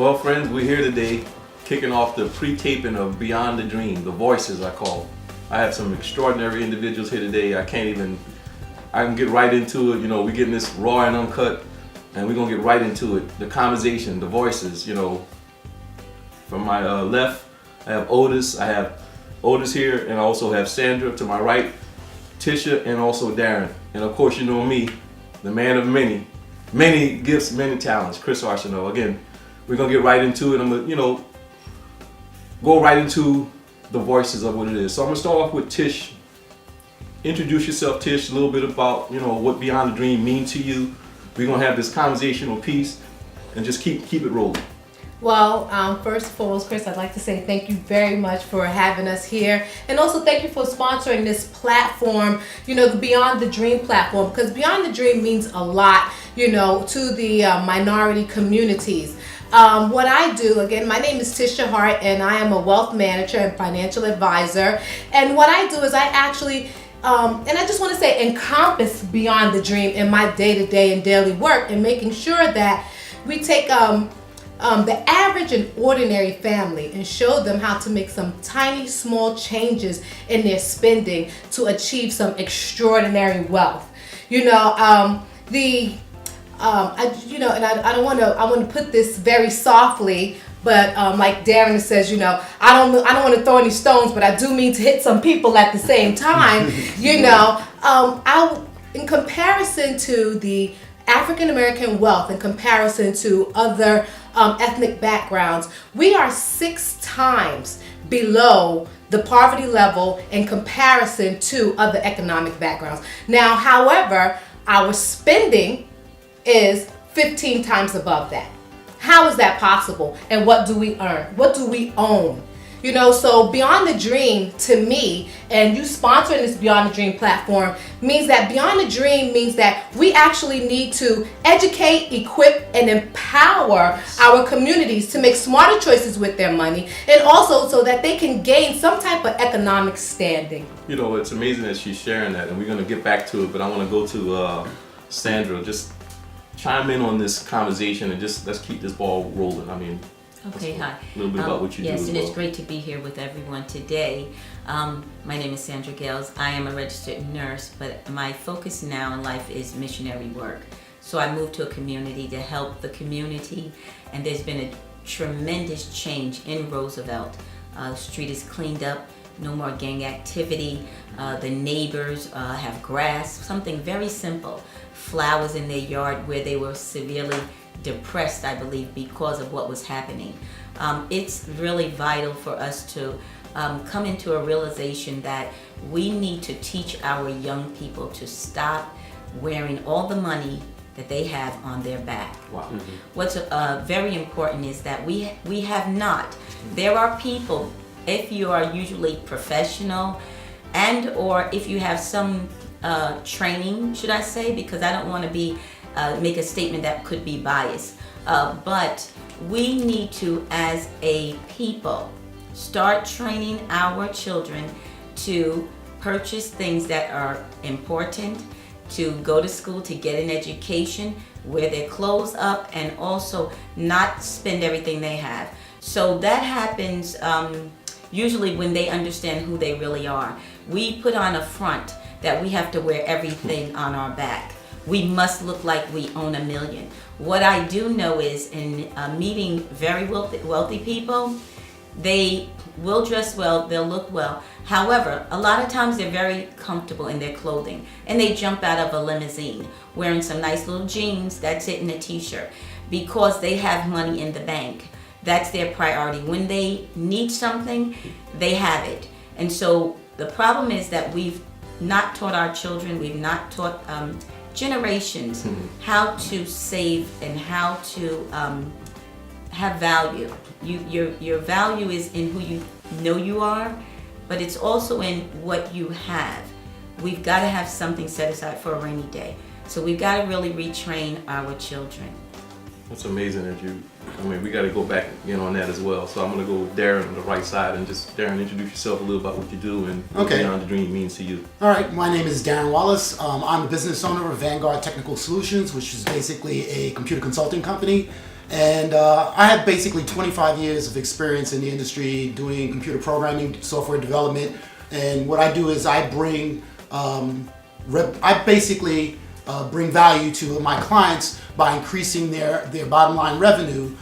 Well, friends, we're here today kicking off the pre-taping of Beyond the Dream, the voices I call. I have some extraordinary individuals here today. I can get right into it. You know, we're getting this raw and uncut, and we're going to get right into it. The conversation, the voices, you know. From my left, I have Otis. I have Otis here, and I also have Sandra to my right, Tisha, and also Darren. And of course, you know me, the man of many gifts, many talents, Chris Arceneaux. Again, we're gonna get right into it. I'm gonna, go right into the voices of what it is. So I'm gonna start off with Tish. Introduce yourself, Tish, a little bit about, what Beyond the Dream means to you. We're gonna have this conversational piece and just keep it rolling. Well, first and foremost, Chris, I'd like to say thank you very much for having us here. And also thank you for sponsoring this platform, the Beyond the Dream platform, because Beyond the Dream means a lot, to the minority communities. What I do, again, my name is Tisha Hart, and I am a wealth manager and financial advisor. And what I do is I actually, and I just want to say, encompass Beyond the Dream in my day-to-day and daily work, and making sure that we take the average and ordinary family and show them how to make some tiny, small changes in their spending to achieve some extraordinary wealth. I want to put this very softly, but like Darren says, I don't want to throw any stones, but I do mean to hit some people at the same time. In comparison to the African American wealth, in comparison to other ethnic backgrounds, we are 6 times below the poverty level in comparison to other economic backgrounds. Now, however, our spending is 15 times above that. How is that possible? And what do we earn? What do we own? So Beyond the Dream, to me, and you sponsoring this Beyond the Dream platform, means that Beyond the Dream means that we actually need to educate, equip, and empower our communities to make smarter choices with their money, and also so that they can gain some type of economic standing. It's amazing that she's sharing that, and we're going to get back to it, but I want to go to Sandra. Just chime in on this conversation and just let's keep this ball rolling. Okay, hi. A little bit about what you do. Yes, and it's great to be here with everyone today. My name is Sandra Gales. I am a registered nurse, but my focus now in life is missionary work. So I moved to a community to help the community, and there's been a tremendous change in Roosevelt. The street is cleaned up, no more gang activity. The neighbors have grass, something very simple. Flowers in their yard where they were severely depressed, I believe, because of what was happening. It's really vital for us to come into a realization that we need to teach our young people to stop wearing all the money that they have on their back. Wow. Mm-hmm. What's very important is that we have not. There are people, if you are usually professional and or if you have some training, should I say, because I don't want to make a statement that could be biased. But we need to, as a people, start training our children to purchase things that are important, to go to school, to get an education, wear their clothes up, and also not spend everything they have. So that happens usually when they understand who they really are. We put on a front that we have to wear everything on our back. We must look like we own $1 million. What I do know is in meeting very wealthy people, they will dress well, they'll look well. However, a lot of times they're very comfortable in their clothing, and they jump out of a limousine wearing some nice little jeans, that's it, and a t-shirt, because they have money in the bank. That's their priority. When they need something, they have it. And so the problem is that we've not taught our children, we've not taught generations how to save and how to have value. Your value is in who you know you are, but it's also in what you have. We've got to have something set aside for a rainy day. So we've got to really retrain our children. That's amazing that we got to go back in on that as well. So I'm going to go with Darren on the right side, and just, Darren, introduce yourself a little about what you do and what Beyond the Dream means to you. All right, my name is Darren Wallace. I'm the business owner of Vanguard Technical Solutions, which is basically a computer consulting company. And I have basically 25 years of experience in the industry doing computer programming, software development. And what I do is I bring, bring value to my clients by increasing their bottom line revenue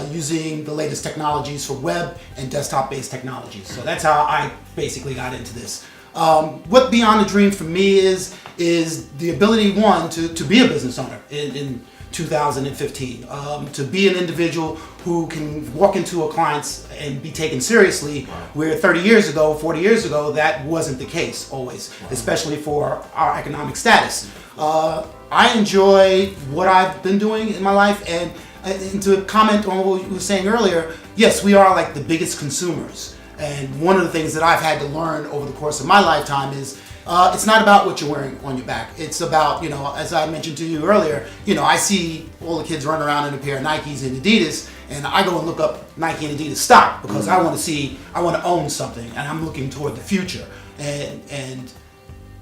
using the latest technologies for web and desktop-based technologies. So that's how I basically got into this. What Beyond the Dream for me is the ability, one, to be a business owner in 2015, to be an individual who can walk into a client's and be taken seriously, where 30 years ago, 40 years ago, that wasn't the case always, especially for our economic status. I enjoy what I've been doing in my life, and to comment on what you were saying earlier, yes, we are like the biggest consumers. And one of the things that I've had to learn over the course of my lifetime is it's not about what you're wearing on your back. It's about, as I mentioned to you earlier, I see all the kids running around in a pair of Nikes and Adidas, and I go and look up Nike and Adidas stock because I want to own something, and I'm looking toward the future. And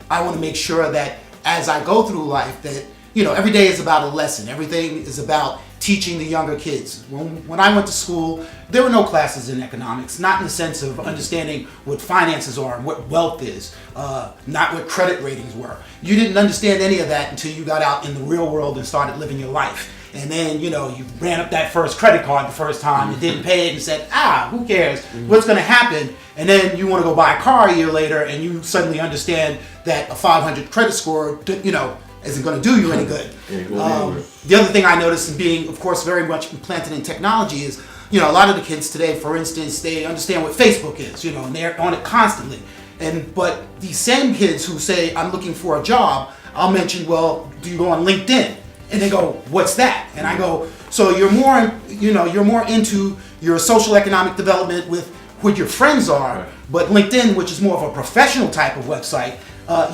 I want to make sure that as I go through life that, every day is about a lesson. Everything is about teaching the younger kids. When I went to school, there were no classes in economics, not in the sense of understanding what finances are and what wealth is, not what credit ratings were. You didn't understand any of that until you got out in the real world and started living your life. And then, you ran up that first credit card the first time and didn't pay it and said, who cares? What's going to happen? And then you want to go buy a car a year later and you suddenly understand that a 500 credit score, isn't going to do you any good. The other thing I noticed, and being, of course, very much implanted in technology, is, a lot of the kids today, for instance, they understand what Facebook is, and they're on it constantly. But these same kids who say, I'm looking for a job, I'll mention, well, do you go on LinkedIn? And they go, what's that? And I go, so you're more into your social economic development with what your friends are, but LinkedIn, which is more of a professional type of website,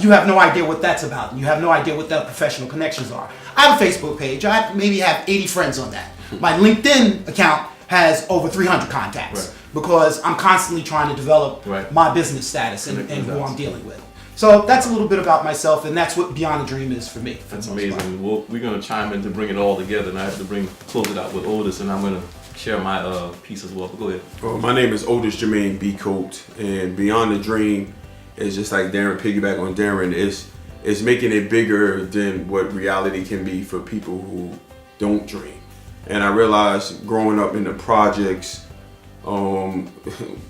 you have no idea what that's about. And you have no idea what the professional connections are. I have a Facebook page. I maybe have 80 friends on that. My LinkedIn account has over 300 contacts because I'm constantly trying to develop my business status and who I'm dealing with. So that's a little bit about myself, and that's what Beyond the Dream is for me. That's amazing. Well, we're going to chime in to bring it all together, and I have to close it out with Otis, and I'm going to share my piece as well. But go ahead. Well, my name is Otis Jermaine B. Coates, and Beyond the Dream is just like Darren, piggyback on Darren, it's making it bigger than what reality can be for people who don't dream. And I realized growing up in the projects,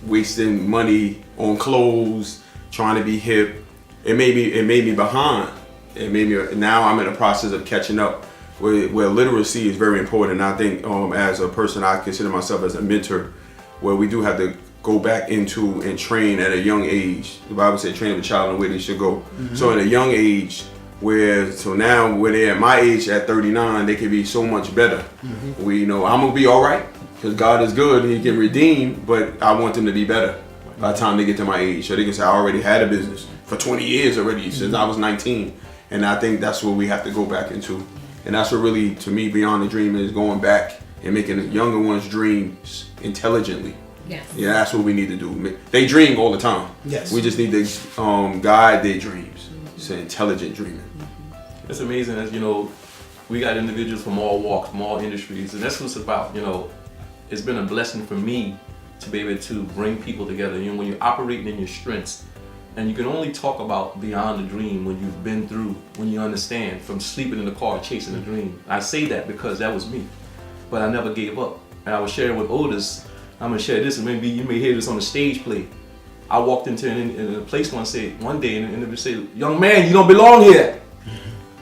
wasting money on clothes, trying to be hip, it made me behind. Now I'm in the process of catching up where literacy is very important. And I think as a person, I consider myself as a mentor, where we do have to go back into and train at a young age. The Bible said train up a child in the way they should go. So at a young age, now when they're at my age at 39, they can be so much better. I'm gonna be all right because God is good and He can redeem, but I want them to be better by the time they get to my age. So they can say, I already had a business for 20 years already since I was 19. And I think that's what we have to go back into. And that's what really, to me, Beyond the Dream is going back and making the younger ones dreams intelligently. Yes. Yeah, that's what we need to do. They dream all the time. Yes. We just need to guide their dreams. It's intelligent dreaming. It's amazing, as we got individuals from all walks, from all industries, and that's what it's about. It's been a blessing for me to be able to bring people together. When you're operating in your strengths, and you can only talk about beyond the dream when you've been through, when you understand, from sleeping in the car, chasing a dream. I say that because that was me, but I never gave up. And I was sharing with Otis, I'm gonna share this, and maybe you may hear this on the stage play. I walked into a place one day, and they would say, "Young man, you don't belong here."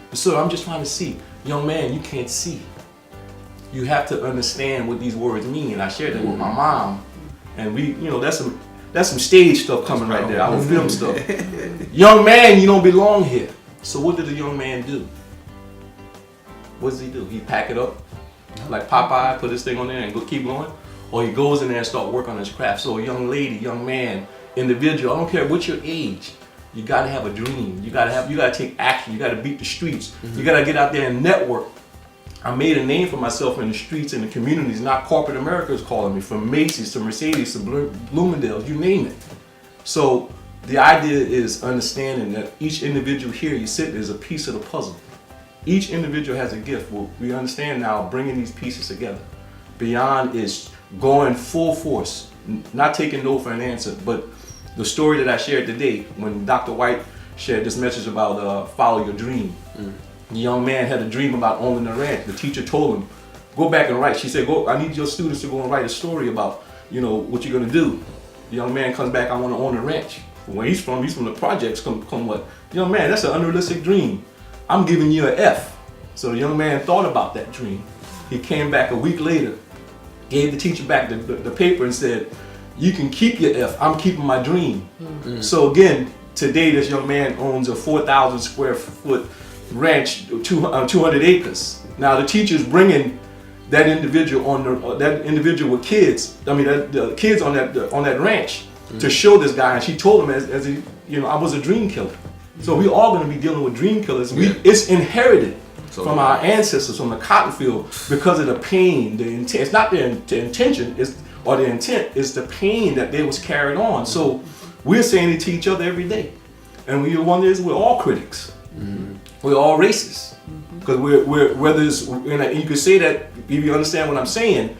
But sir, I'm just trying to see. Young man, you can't see. You have to understand what these words mean. And I shared that with my mom, and we, that's some stage stuff coming right there. Our film stuff. Young man, you don't belong here. So what did the young man do? What does he do? He pack it up like Popeye, put his thing on there, and keep going. Or he goes in there and start working on his craft. So a young lady, young man, individual, I don't care what your age, you gotta have a dream. You gotta take action. You gotta beat the streets. You gotta get out there and network. I made a name for myself in the streets and the communities. Not corporate America is calling me, from Macy's to Mercedes to Bloomingdale's, you name it. So the idea is understanding that each individual here you sit is a piece of the puzzle. Each individual has a gift. Well, we understand now bringing these pieces together. Beyond is going full force, not taking no for an answer. But the story that I shared today, when Dr. White shared this message about follow your dream. The young man had a dream about owning a ranch. The teacher told him, go back and write. She said, go, I need your students to go and write a story about, what you're gonna do. The young man comes back, I wanna own a ranch. Where he's from the projects, come what? Young man, that's an unrealistic dream. I'm giving you an F. So the young man thought about that dream. He came back a week later, gave the teacher back the paper and said, you can keep your F, I'm keeping my dream. So again, today this young man owns a 4,000 square foot ranch, 200 acres. Now the teacher's bringing that individual with kids. I mean, the kids on that ranch to show this guy. And she told him, as he, I was a dream killer. So we all going to be dealing with dream killers. It's inherited from our ancestors, from the cotton field, because of the pain, the intent. It's not the intention, or the intent. It's the pain that they was carried on. So we're saying it to each other every day, and we're all critics. We're all racist, because we're whether it's, and you could say that if you understand what I'm saying,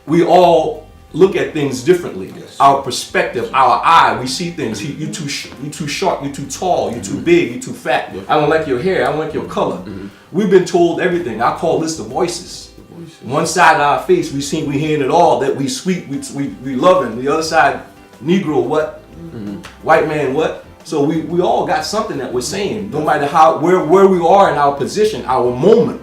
we all look at things differently. Yes. Our perspective, our eye, we see things. You too short, you too tall, you too big, you too fat. I don't like your hair, I don't like your color. We've been told everything. I call this the voices. One side of our face, we hearing it all, that we sweet, we loving. The other side, Negro what? White man what? So we all got something that we're saying. No matter where we are in our position, our moment,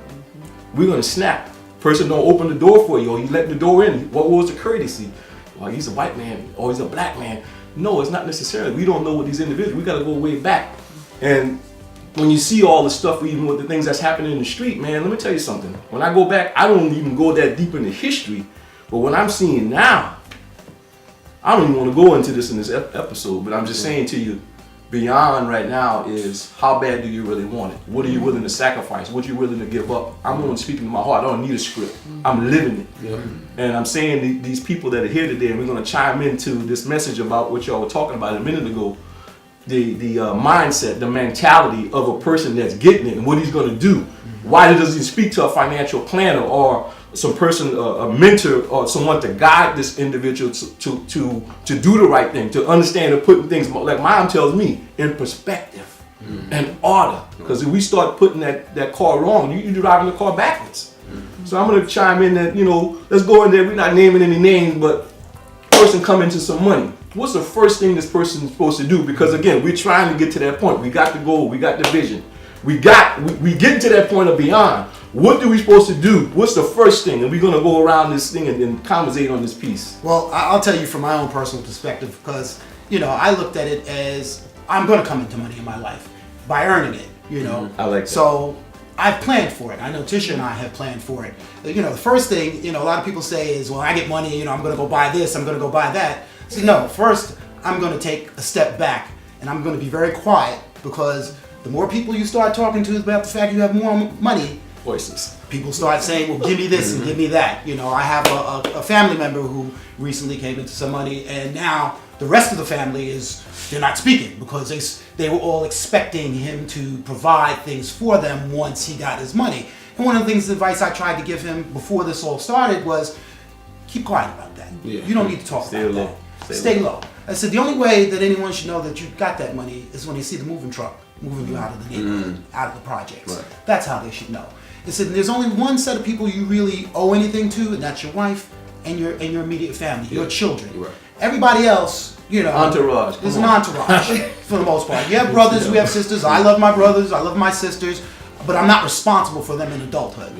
we're gonna snap. Person don't open the door for you, or you let the door in. What was the courtesy? Well, he's a white man, or he's a black man. No, it's not necessarily. We don't know what these individuals. We gotta go way back. And when you see all the stuff, even with the things that's happening in the street, man, let me tell you something. When I go back, I don't even go that deep into history. But what I'm seeing now, I don't even want to go into this in this episode. But I'm just saying to you, beyond right now is, how bad do you really want it? What are you willing to sacrifice? What are you willing to give up? I'm only speaking to my heart. I don't need a script. I'm living it. And I'm saying these people that are here today, and we're going to chime into this message about what y'all were talking about a minute ago, the mindset, the mentality of a person that's getting it and what he's going to do. Why does he speak to a financial planner or some person, a mentor, or someone to guide this individual to do the right thing, to understand and putting things, like mom tells me, in perspective and order. Because if we start putting that car wrong, you're driving the car backwards. So I'm going to chime in that, let's go in there. We're not naming any names, but person come into some money. What's the first thing this person is supposed to do? Because again, we're trying to get to that point. We got the goal. We got the vision. We get to that point of beyond. What are we supposed to do? What's the first thing? And we're going to go around this thing and conversate on this piece. Well, I'll tell you from my own personal perspective, because, I looked at it as, I'm going to come into money in my life by earning it, I like that. So I've planned for it. I know Tisha and I have planned for it. The first thing, a lot of people say is, well, I get money, I'm going to go buy this, I'm going to go buy that. So no, first, I'm going to take a step back and I'm going to be very quiet, because the more people you start talking to about the fact you have more money, voices. People start saying, well, give me this and give me that. I have a family member who recently came into some money, and now the rest of the family they're not speaking, because they were all expecting him to provide things for them once he got his money. And one of the advice I tried to give him before this all started was, keep quiet about that. Yeah. You don't need to talk about that. Stay low. I said, the only way that anyone should know that you got that money is when they see the moving truck moving you out of the neighborhood, out of the projects. Right. That's how they should know. It said, there's only one set of people you really owe anything to, and that's your wife and your immediate family, your children. Right. Everybody else, entourage. Is an entourage for the most part. You have brothers, we have sisters. I love my brothers, I love my sisters, but I'm not responsible for them in adulthood.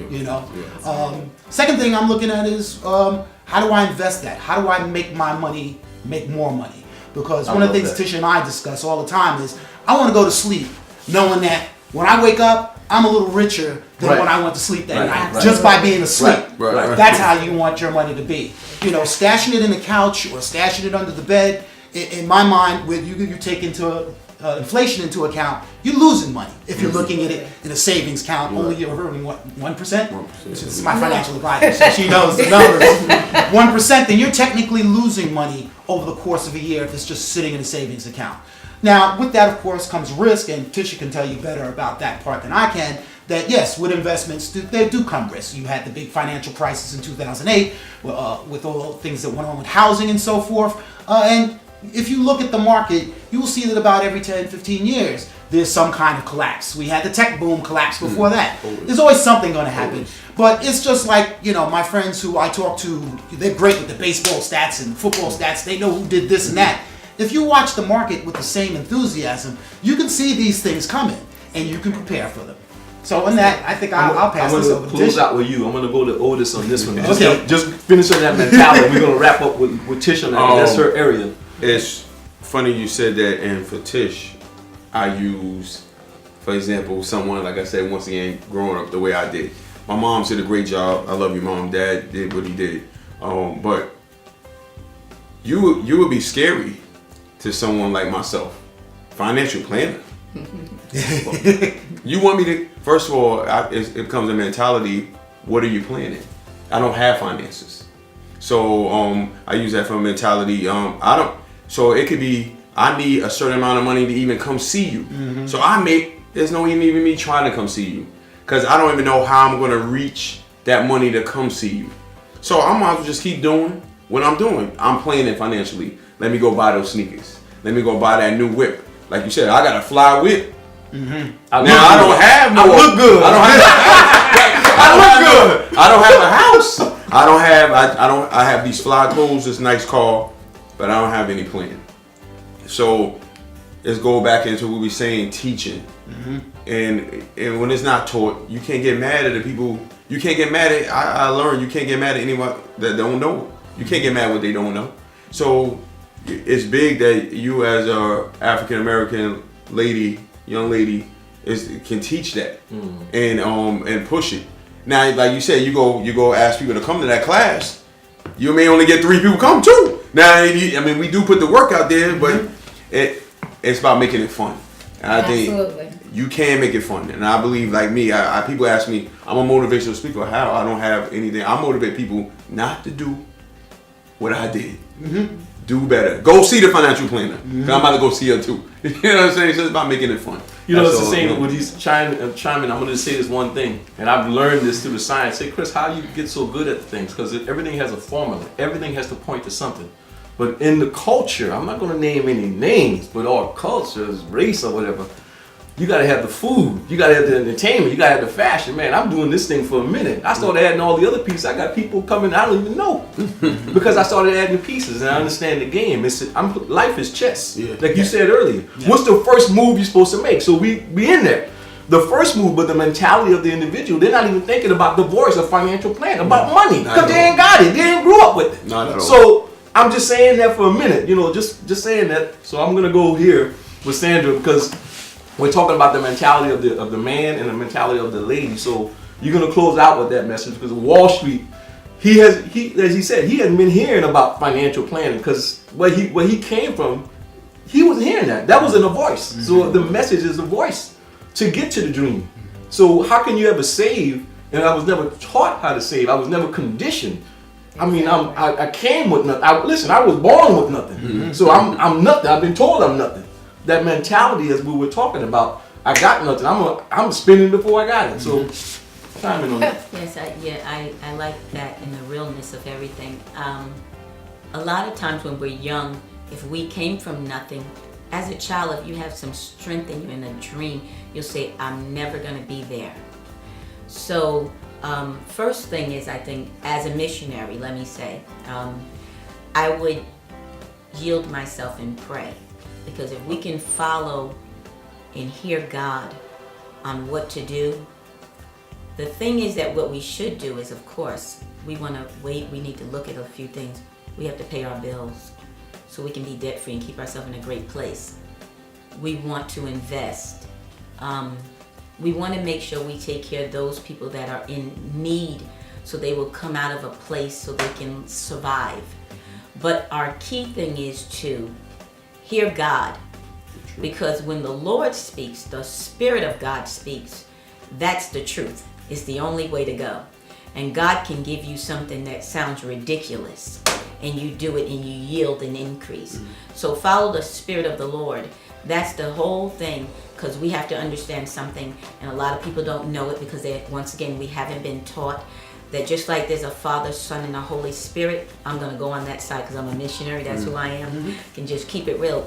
Second thing I'm looking at is, how do I invest that? How do I make my money make more money? Because one of the things Tisha and I discuss all the time is, I want to go to sleep knowing that when I wake up, I'm a little richer than when I went to sleep that night, just by being asleep. Right. That's how you want your money to be. Stashing it in the couch or stashing it under the bed, in my mind, with you take into inflation into account, you're losing money. If you're looking at it in a savings account, only you're earning what, 1%? This is my financial advisor, so she knows the numbers. 1%, then you're technically losing money over the course of a year if it's just sitting in a savings account. Now, with that, of course, comes risk, and Tisha can tell you better about that part than I can, that yes, with investments, there do come risks. You had the big financial crisis in 2008 with all the things that went on with housing and so forth. And if you look at the market, you will see that about every 10, 15 years, there's some kind of collapse. We had the tech boom collapse before that. There's always something going to happen. But it's just like, you know, my friends who I talk to, they're great with the baseball stats and football stats. They know who did this and that. If you watch the market with the same enthusiasm, you can see these things coming and you can prepare for them. So on that, I think I'll pass this over to I'm going to close Tish. out with you. I'm going to go to Otis on this one. Okay. Just finish on that mentality. We're going to wrap up with Tish on that. That's her area. It's funny you said that, and for Tish, I use, for example, someone, like I said, once again, growing up the way I did. My mom did a great job. I love you, Mom. Dad did what he did. But you would be scary to someone like myself. Financial planner. You want me to, first of all, it becomes a mentality, what are you planning? I don't have finances. So I use that for a mentality. So it could be, I need a certain amount of money to even come see you. Mm-hmm. So there's no even me trying to come see you. Because I don't even know how I'm going to reach that money to come see you. So I might as well just keep doing what I'm doing. I'm planning financially. Let me go buy those sneakers. Let me go buy that new whip. Like you said, I got a fly whip. Mm-hmm. I don't have no. I look good. I don't have a house. I have these fly clothes, this nice car, but I don't have any plan. So let's go back into what we were saying, teaching. Mm-hmm. And when it's not taught, you can't get mad at the people. You can't get mad at. I learned you can't get mad at anyone that don't know. You can't get mad at what they don't know. So it's big that you, as a African American young lady, can teach that and push it. Now, like you said, you go ask people to come to that class. You may only get 3 people come too. Now, we do put the work out there, but it's about making it fun. And I think you can make it fun. And I believe, like me, people ask me, I'm a motivational speaker. How? I don't have anything. I motivate people not to do what I did. Mm-hmm. Do better. Go see the financial planner. Mm-hmm. I'm about to go see her too. You know what I'm saying? So it's about making it fun. You know, it's the same with these chiming. I'm going to say this one thing, and I've learned this through the science. Say, Chris, how do you get so good at things? Because everything has a formula. Everything has to point to something. But in the culture, I'm not going to name any names, but all cultures, race or whatever, you got to have the food. You got to have the entertainment. You got to have the fashion. Man, I'm doing this thing for a minute. I started adding all the other pieces. I got people coming I don't even know because I started adding the pieces and I understand the game. Life is chess. Yeah. Like you said earlier. Yeah. What's the first move you're supposed to make? So we in there. The first move, but the mentality of the individual, they're not even thinking about divorce or financial plan, about money, because they ain't got it. They didn't grow up with it. Not at all. So I'm just saying that for a minute, just saying that. So I'm gonna go here with Sandra because we're talking about the mentality of the man and the mentality of the lady. So you're gonna close out with that message because Wall Street, as he said, he hadn't been hearing about financial planning because where he came from, he wasn't hearing that. That wasn't a voice. Mm-hmm. So the message is a voice to get to the dream. So how can you ever save? And I was never taught how to save. I was never conditioned. I mean, I came with nothing. I was born with nothing. Mm-hmm. So I'm nothing. I've been told I'm nothing. That mentality, as we were talking about, I got nothing. I'm spinning before I got it. So, chime in on that. Yes, I like that and the realness of everything. A lot of times when we're young, if we came from nothing, as a child, if you have some strength in you and a dream, you'll say, I'm never going to be there. So, first thing is, I think, as a missionary, let me say, I would yield myself and pray. Because if we can follow and hear God on what to do, the thing is that what we should do is, of course, we want to wait. We need to look at a few things. We have to pay our bills so we can be debt free and keep ourselves in a great place. We want to invest. We want to make sure we take care of those people that are in need so they will come out of a place so they can survive. But our key thing is to hear God, because when the Lord speaks, the Spirit of God speaks, that's the truth. It's the only way to go. And God can give you something that sounds ridiculous, and you do it and you yield and increase. Mm-hmm. So follow the Spirit of the Lord. That's the whole thing, because we have to understand something, and a lot of people don't know it because once again, we haven't been taught that just like there's a Father, Son, and a Holy Spirit. I'm going to go on that side because I'm a missionary. That's who I am. Can just keep it real.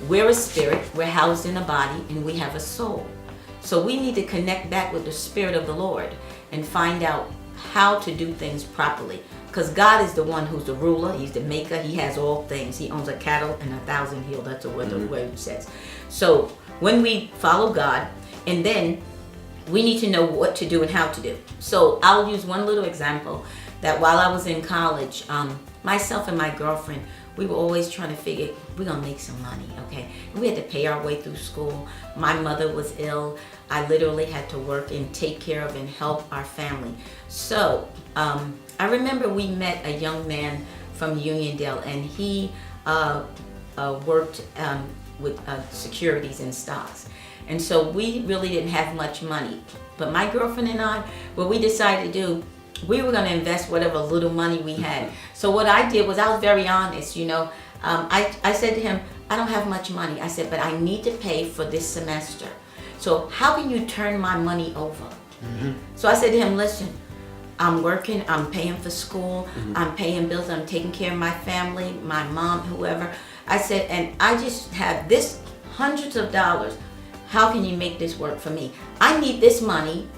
We're a spirit. We're housed in a body, and we have a soul. So we need to connect back with the Spirit of the Lord and find out how to do things properly. Because God is the one who's the ruler. He's the maker. He has all things. He owns a cattle and 1,000 hill. That's what the word says. So when we follow God, and then we need to know what to do and how to do. So I'll use one little example that while I was in college, myself and my girlfriend, we were always trying to figure, we're going to make some money, okay? We had to pay our way through school. My mother was ill. I literally had to work and take care of and help our family. So I remember we met a young man from Uniondale, and he worked with securities and stocks. And so we really didn't have much money. But my girlfriend and I, what we decided to do, we were going to invest whatever little money we had. So what I did was, I was very honest, you know. I said to him, I don't have much money. I said, but I need to pay for this semester. So how can you turn my money over? So I said to him, listen, I'm working, I'm paying for school, I'm paying bills, I'm taking care of my family, my mom, whoever. I said, and I just have this hundreds of dollars. How can you make this work for me? I need this money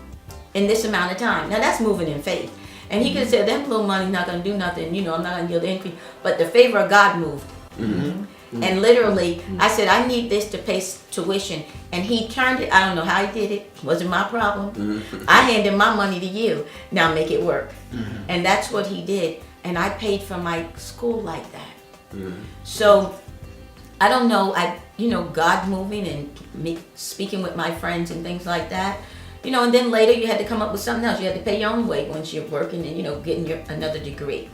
in this amount of time. Now that's moving in faith. And he could have said, that little money's not going to do nothing, you know, I'm not going to give the increase. But the favor of God moved. And literally, I said, I need this to pay tuition. And he turned it, I don't know how he did it, wasn't my problem. I handed my money to you, now make it work. And that's what he did. And I paid for my school like that. So, I don't know, God moving and me speaking with my friends and things like that. You know, and then later you had to come up with something else. You had to pay your own way once you're working and, getting another degree.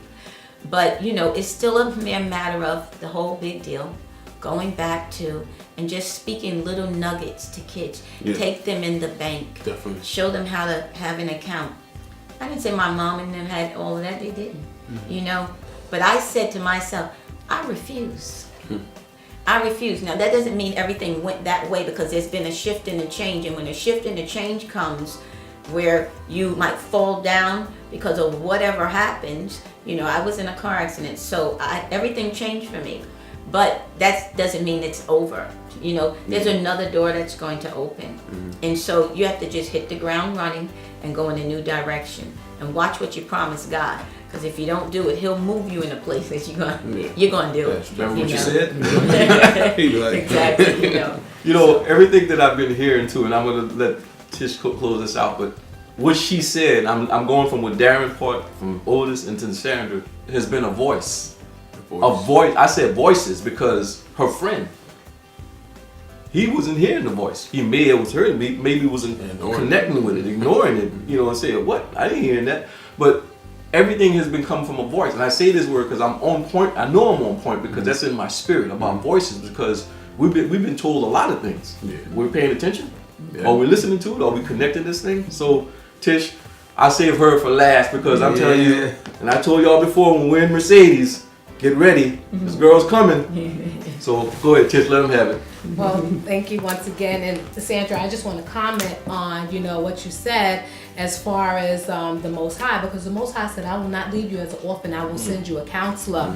But, it's still a mere matter of the whole big deal. Going back to and just speaking little nuggets to kids. Yeah. Take them in the bank. Definitely. Show them how to have an account. I didn't say my mom and them had all of that. They didn't, But I said to myself, I refuse. I refuse. Now, that doesn't mean everything went that way, because there's been a shift and a change. And when a shift and a change comes where you might fall down because of whatever happens, I was in a car accident. So everything changed for me. But that doesn't mean it's over. There's another door that's going to open. And so you have to just hit the ground running and go in a new direction. And watch what you promise God. Because if you don't do it, He'll move you in a place that you're gonna do it. Remember what you said? Exactly. Everything that I've been hearing too, and I'm gonna let Tish close this out. But what she said, I'm going from what Darren part from Otis into Sandra, has been a voice. A voice. I said voices because her friend, he wasn't hearing the voice. He may have heard me, maybe wasn't connecting with it, ignoring it. And saying, "What? I didn't hear that." But everything has been come from a voice. And I say this word because I'm on point. I know I'm on point because that's in my spirit about voices, because we've been told a lot of things. Yeah. We're paying attention. Yeah. Are we listening to it? Are we connected to this thing? So, Tish, I save her for last because I'm telling you, and I told y'all before, when we're in Mercedes, get ready. This girl's coming. So go ahead, Tish, let them have it. Well, thank you once again. And Sandra, I just want to comment on, what you said as far as the Most High, because the Most High said, I will not leave you as an orphan, I will send you a counselor.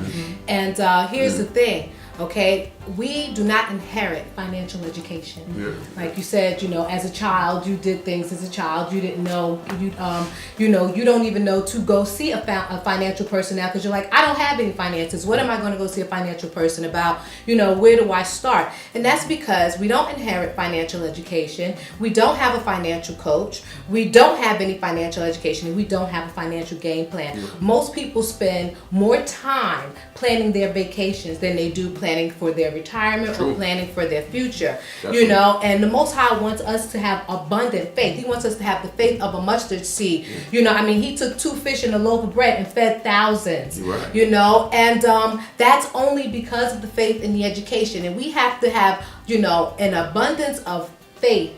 And here's the thing, okay? We do not inherit financial education. Like you said, as a child, you did things as a child you didn't know. You don't even know to go see a financial person now, because you're like, I don't have any finances. What am I going to go see a financial person about? Where do I start? And that's because we don't inherit financial education. We don't have a financial coach. We don't have any financial education, and we don't have a financial game plan. Most people spend more time planning their vacations than they do planning for their retirement or planning for their future. Definitely. And the Most High wants us to have abundant faith. He wants us to have the faith of a mustard seed. He took 2 fish and a loaf of bread and fed thousands. Right. And that's only because of the faith and the education. And we have to have, an abundance of faith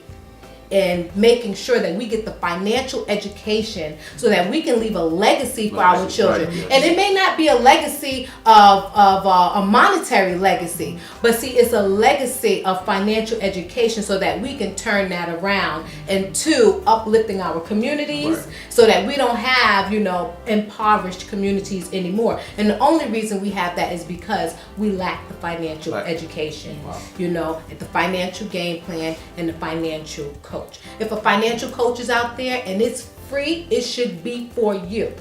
in making sure that we get the financial education so that we can leave a legacy for our children. Right, yes. And it may not be a legacy of a monetary legacy, but see, it's a legacy of financial education so that we can turn that around into uplifting our communities, Right. so that we don't have, impoverished communities anymore. And the only reason we have that is because we lack the financial Right. education, Wow. the financial game plan and the financial coach. If a financial coach is out there and it's free, it should be for you.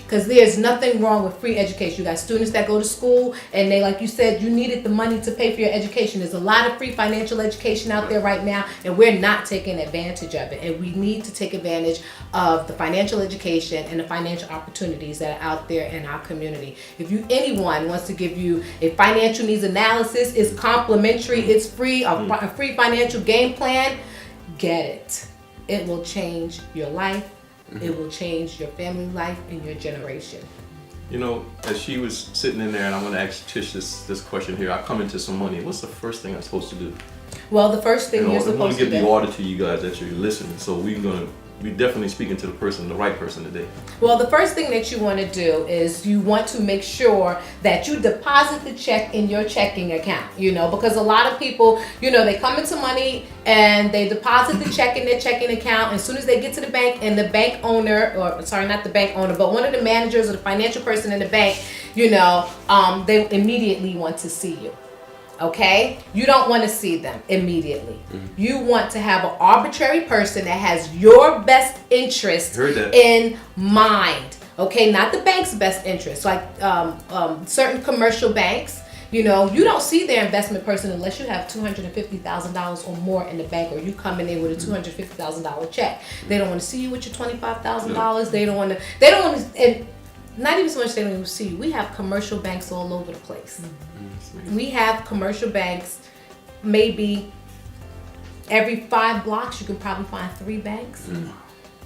Because there's nothing wrong with free education. You got students that go to school and they, like you said, you needed the money to pay for your education. There's a lot of free financial education out there right now, and we're not taking advantage of it. And we need to take advantage of the financial education and the financial opportunities that are out there in our community. If anyone wants to give you a financial needs analysis, it's complimentary, it's free, a free financial game plan, get it. It will change your life. It will change your family life and your generation. As she was sitting in there, and I'm going to ask Tish this question here. I come into some money. What's the first thing I'm supposed to do? Well, the first thing you're I want supposed to to give do. the order to you guys that you're listening. So we're definitely speaking to the right person today. Well, the first thing that you want to do is you want to make sure that you deposit the check in your checking account, because a lot of people, they come into money and they deposit the check in their checking account. As soon as they get to the bank and the bank owner, not the bank owner, but one of the managers or the financial person in the bank, they immediately want to see you. Okay? You don't want to see them immediately. You want to have an arbitrary person that has your best interest in mind. Okay? Not the bank's best interest. Like certain commercial banks, you don't see their investment person unless you have $250,000 or more in the bank, or you coming in with a $250,000 check. They don't want to see you with your $25,000. They don't want to, and not even so much they don't even see you. We have commercial banks all over the place. We have commercial banks, maybe every 5 blocks you can probably find 3 banks,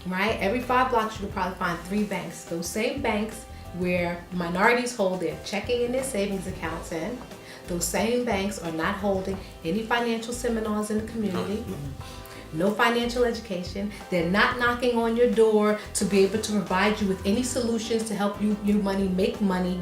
right? Every 5 blocks you can probably find 3 banks. Those same banks where minorities hold their checking and their savings accounts in, those same banks are not holding any financial seminars in the community. No financial education. They're not knocking on your door to be able to provide you with any solutions to help you make money,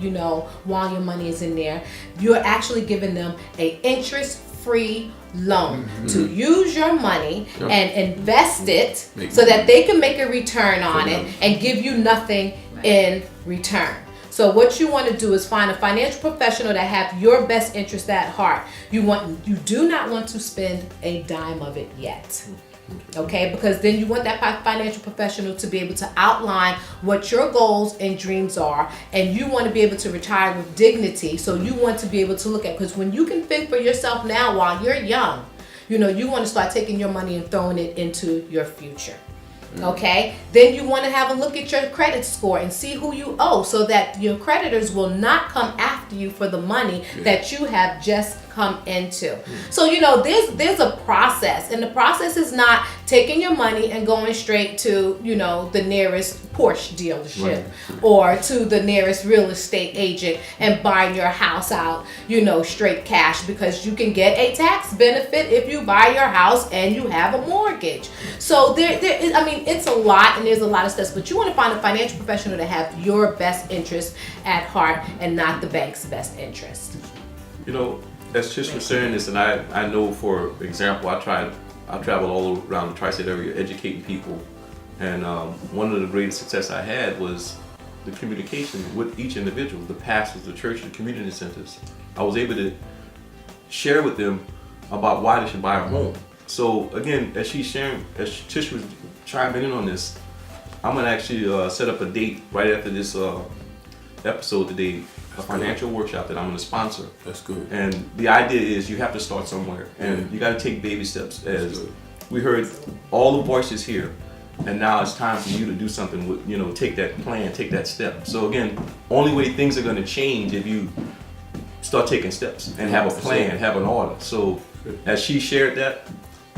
while your money is in there. You're actually giving them a interest-free loan to use your money and invest it so that they can make a return on it and give you nothing in return. So what you want to do is find a financial professional that have your best interest at heart. You do not want to spend a dime of it yet. Okay, because then you want that financial professional to be able to outline what your goals and dreams are, and you want to be able to retire with dignity. So you want to be able to look at, because when you can think for yourself now while you're young, you want to start taking your money and throwing it into your future. Okay, then you want to have a look at your credit score and see who you owe, so that your creditors will not come after you for the money that you have just come into. So there's a process, and the process is not taking your money and going straight to the nearest Porsche dealership or to the nearest real estate agent and buying your house out straight cash, because you can get a tax benefit if you buy your house and you have a mortgage. So it's a lot, and there's a lot of steps, but you want to find a financial professional to have your best interest at heart and not the bank's best interest. As Tish was saying this, and I know, for example, I travel all around the tri-state area educating people, and one of the greatest success I had was the communication with each individual, the pastors, the church, the community centers. I was able to share with them about why they should buy a home. So again, as Tish was chiming in on this, I'm gonna actually set up a date right after this episode today, a financial workshop that I'm going to sponsor. That's good. And the idea is you have to start somewhere, and you got to take baby steps. As we heard all the voices here, and now it's time for you to do something with, take that plan, take that step. So again, only way things are going to change if you start taking steps and have a plan, have an order. So as she shared that,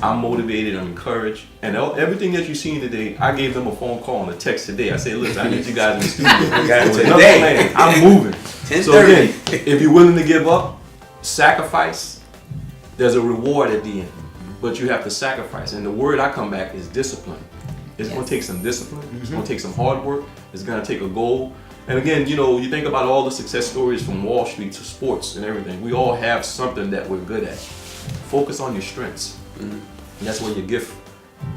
I'm motivated, I'm encouraged, and everything that you've seen today, I gave them a phone call and a text today. I said, listen, I need you guys in the studio. Today, I'm moving. So again, if you're willing to give up, sacrifice, there's a reward at the end. but you have to sacrifice. And the word I come back is discipline. It's going to take some discipline. It's going to take some hard work. It's going to take a goal. And again, you know, you think about all the success stories from Wall Street to sports and everything. We all have something that we're good at. Focus on your strengths. And that's where your gift,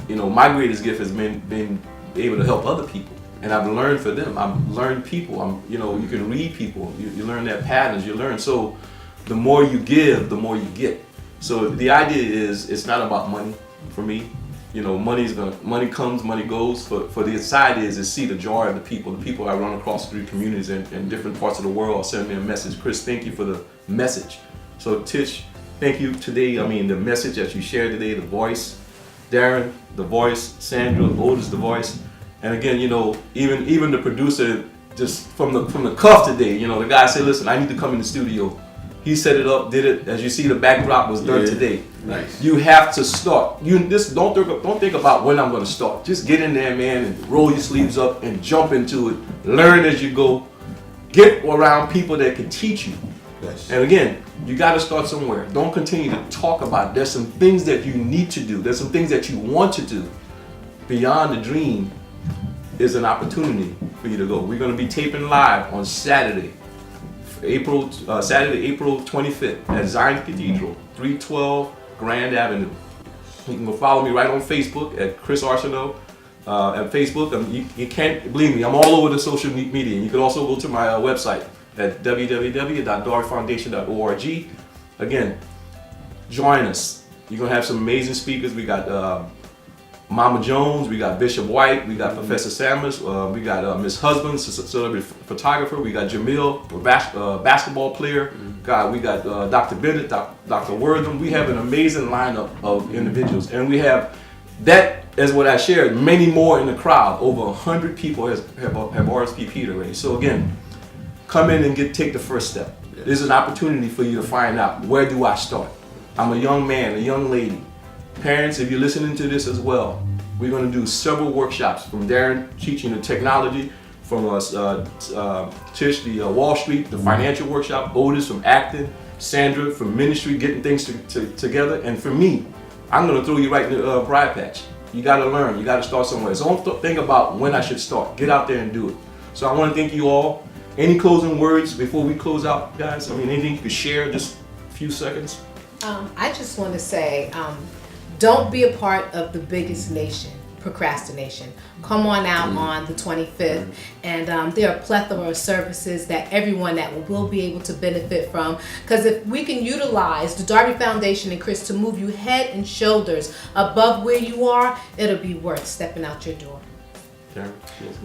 you know, my greatest gift has been able to help other people. And I've learned for them. I've learned people. You know, you can read people. You learn their patterns. You learn. So the more you give, the more you get. So the idea is, it's not about money for me. You know, money comes, money goes. For the side is see the joy of the people I run across 3 communities in different parts of the world send me a message. Chris, thank you for the message. So Tish, thank you today. I mean, the message that you shared today, the voice. Darren, the voice. Sandra, Otis, the voice. And again, you know, even the producer, just from the cuff today, you know, the guy said, listen, I need to come in the studio. He set it up, did it. As you see, the backdrop was done today. Nice. You have to start. Don't think about when I'm going to start. Just get in there, man, and roll your sleeves up and jump into it. Learn as you go. Get around people that can teach you. Yes. And again, you got to start somewhere. Don't continue to talk about it. There's some things that you need to do. There's some things that you want to do. Beyond the dream is an opportunity for you to go. We're going to be taping live on Saturday, April 25th at Zion Cathedral, 312 Grand Avenue. You can go follow me right on Facebook at Chris Arceneaux at Facebook. You can't believe me, I'm all over the social media. You can also go to my website at www.doryfoundation.org. Again, join us. You're going to have some amazing speakers. We got Mama Jones, we got Bishop White, we got Professor Samus, we got Miss Husband, celebrity photographer, we got Jamil, basketball player, we got Dr. Bennett, Dr. Wortham. We have an amazing lineup of individuals, and we have that, as what I shared, many more in the crowd. Over 100 people have RSVP'd already. So again, come in and take the first step. This is an opportunity for you to find out, where do I start? I'm a young man, a young lady. Parents, if you're listening to this as well, we're going to do several workshops, from Darren teaching the technology, from Tish, the Wall Street, the financial workshop, Otis from acting, Sandra from ministry, getting things together, and for me, I'm going to throw you right in the briar patch. You got to learn. You got to start somewhere. So don't think about when I should start. Get out there and do it. So I want to thank you all. Any closing words before we close out, guys? I mean, anything you could share, just a few seconds? I just want to say, don't be a part of the biggest nation, procrastination. Come on out on the 25th, and there are a plethora of services that everyone that will be able to benefit from. Because if we can utilize the Darby Foundation and Chris to move you head and shoulders above where you are, it'll be worth stepping out your door.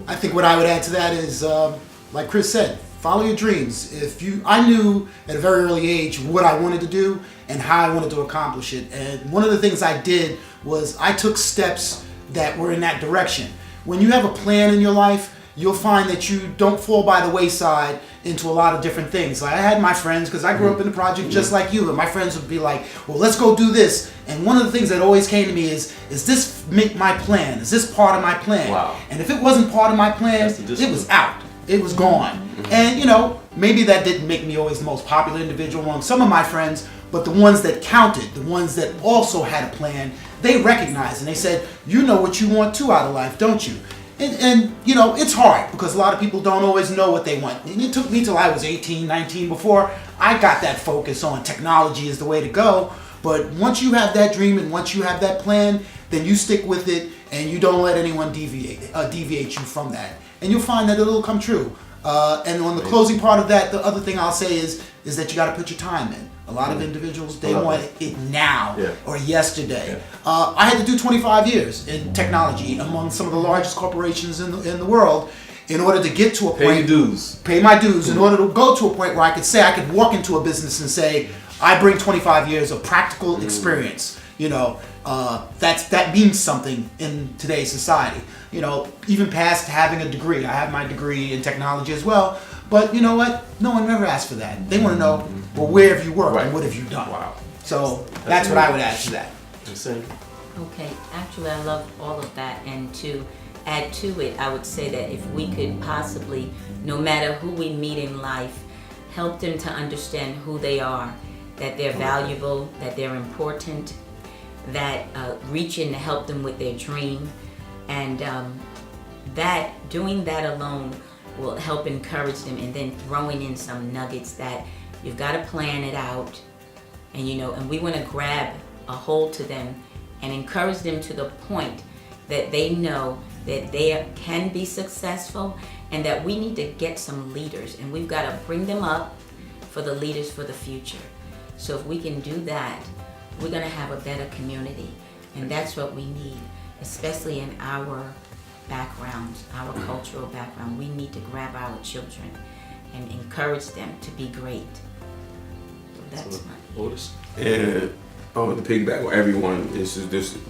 I think what I would add to that is, like Chris said, follow your dreams. I knew at a very early age what I wanted to do and how I wanted to accomplish it. And one of the things I did was I took steps that were in that direction. When you have a plan in your life, you'll find that you don't fall by the wayside into a lot of different things. Like I had my friends, because I grew up in the project just like you, and my friends would be like, well, let's go do this. And one of the things that always came to me is this my plan? Is this part of my plan? Wow. And if it wasn't part of my plan, it was out. It was gone. And, you know, maybe that didn't make me always the most popular individual among some of my friends, but the ones that counted, the ones that also had a plan, they recognized and they said, you know what you want too out of life, don't you? And you know, it's hard because a lot of people don't always know what they want. And it took me till I was 18, 19 before I got that focus on technology is the way to go. But once you have that dream and once you have that plan, then you stick with it and you don't let anyone deviate you from that. And you'll find that it'll come true. And on the closing part of that, the other thing I'll say is that you got to put your time in. A lot of individuals, they want it now or yesterday. I had to do 25 years in technology among some of the largest corporations in the world in order to get to a point. Pay your dues. Pay my dues in order to go to a point where I could say, I could walk into a business and say, I bring 25 years of practical experience. You know, that means something in today's society. You know, even past having a degree. I have my degree in technology as well. But you know what? No one ever asked for that. They want to know, well, where have you worked and what have you done? Wow. So that's what I would add to that. Okay, actually I love all of that, and to add to it, I would say that if we could possibly, no matter who we meet in life, help them to understand who they are, that they're valuable, that they're important, that reach in to help them with their dream, and that doing that alone will help encourage them, and then throwing in some nuggets that you've got to plan it out, and and we want to grab a hold to them and encourage them to the point that they know that they can be successful, and that we need to get some leaders, and we've got to bring them up for the leaders for the future. So if we can do that, we're going to have a better community, and that's what we need, especially in our backgrounds, our cultural background. We need to grab our children and encourage them to be great. So that's my Otis. And to piggyback on everyone, this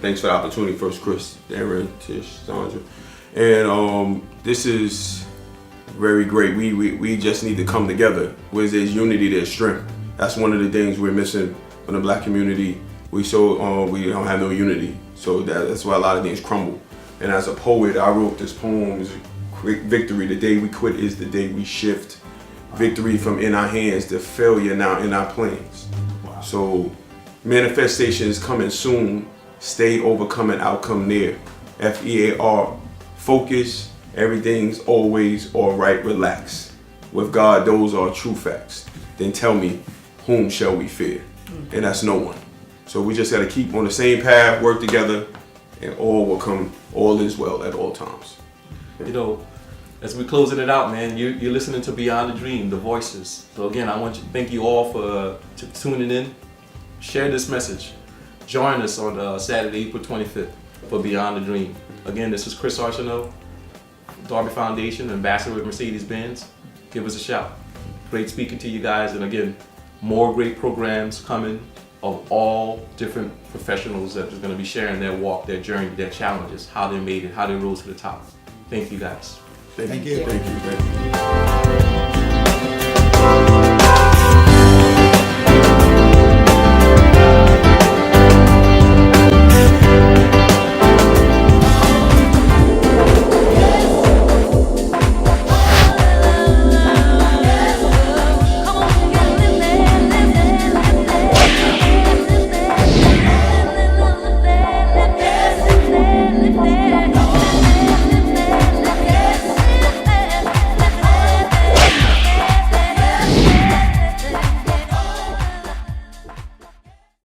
thanks for the opportunity. First, Chris, Darren, Tish, Sandra, and this is very great. We just need to come together. Where there's unity, there's strength. That's one of the things we're missing in the Black community. We don't have no unity, so that's why a lot of things crumble. And as a poet, I wrote this poem: "Victory, the day we quit is the day we shift. Victory from in our hands, the failure now in our plans." Wow. So manifestation is coming soon. Stay overcoming, outcome near. FEAR, focus. Everything's always all right. Relax. With God, those are true facts. Then tell me, whom shall we fear? And that's no one. So we just got to keep on the same path, work together, and all is well at all times. As we're closing it out, man, you're listening to Beyond the Dream, the voices. So again, I want to thank you all for tuning in. Share this message. Join us on Saturday, April 25th for Beyond the Dream. Again, this is Chris Arceneaux, Darby Foundation, Ambassador with Mercedes-Benz. Give us a shout. Great speaking to you guys, and again, more great programs coming of all different professionals that are going to be sharing their walk, their journey, their challenges, how they made it, how they rose to the top. Thank you guys. Thank you. Thank you.